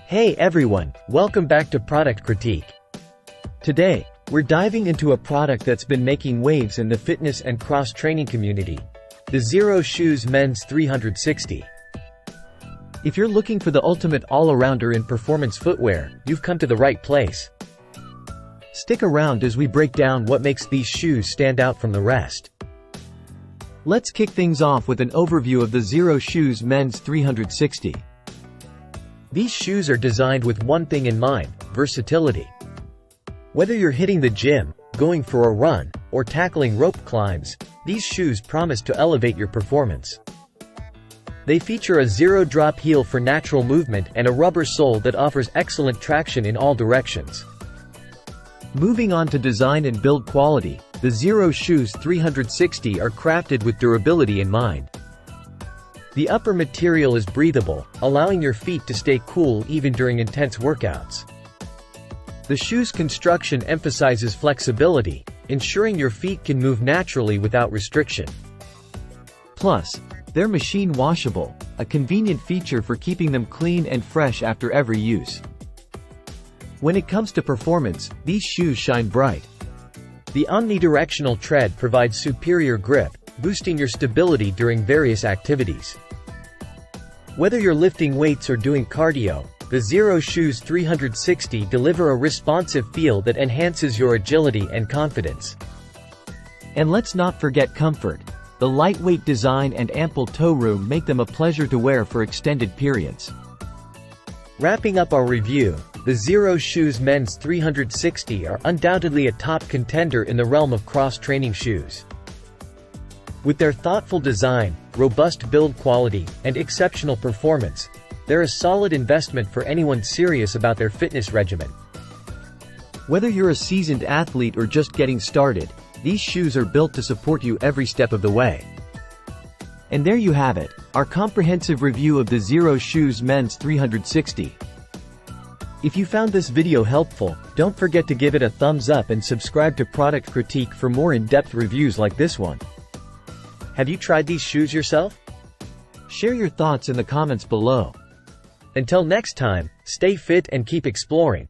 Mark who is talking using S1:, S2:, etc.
S1: Hey everyone, welcome back to Product Critique. Today, we're diving into a product that's been making waves in the fitness and cross-training community, the Xero Shoes Men's 360. If you're looking for the ultimate all-arounder in performance footwear, you've come to the right place. Stick around as we break down what makes these shoes stand out from the rest. Let's kick things off with an overview of the Xero Shoes Men's 360. These shoes are designed with one thing in mind: versatility. Whether you're hitting the gym, going for a run, or tackling rope climbs, these shoes promise to elevate your performance. They feature a zero-drop heel for natural movement and a rubber sole that offers excellent traction in all directions. Moving on to design and build quality, the Xero Shoes 360 are crafted with durability in mind. The upper material is breathable, allowing your feet to stay cool even during intense workouts. The shoe's construction emphasizes flexibility, ensuring your feet can move naturally without restriction. Plus, they're machine washable, a convenient feature for keeping them clean and fresh after every use. When it comes to performance, these shoes shine bright. The omnidirectional tread provides superior grip, boosting your stability during various activities. Whether you're lifting weights or doing cardio, the Xero Shoes 360 deliver a responsive feel that enhances your agility and confidence. And let's not forget comfort. The lightweight design and ample toe room make them a pleasure to wear for extended periods. Wrapping up our review, the Xero Shoes Men's 360 are undoubtedly a top contender in the realm of cross-training shoes. With their thoughtful design, robust build quality, and exceptional performance, they're a solid investment for anyone serious about their fitness regimen. Whether you're a seasoned athlete or just getting started, these shoes are built to support you every step of the way. And there you have it, our comprehensive review of the Xero Shoes Men's 360. If you found this video helpful, don't forget to give it a thumbs up and subscribe to Product Critique for more in-depth reviews like this one. Have you tried these shoes yourself? Share your thoughts in the comments below. Until next time, stay fit and keep exploring.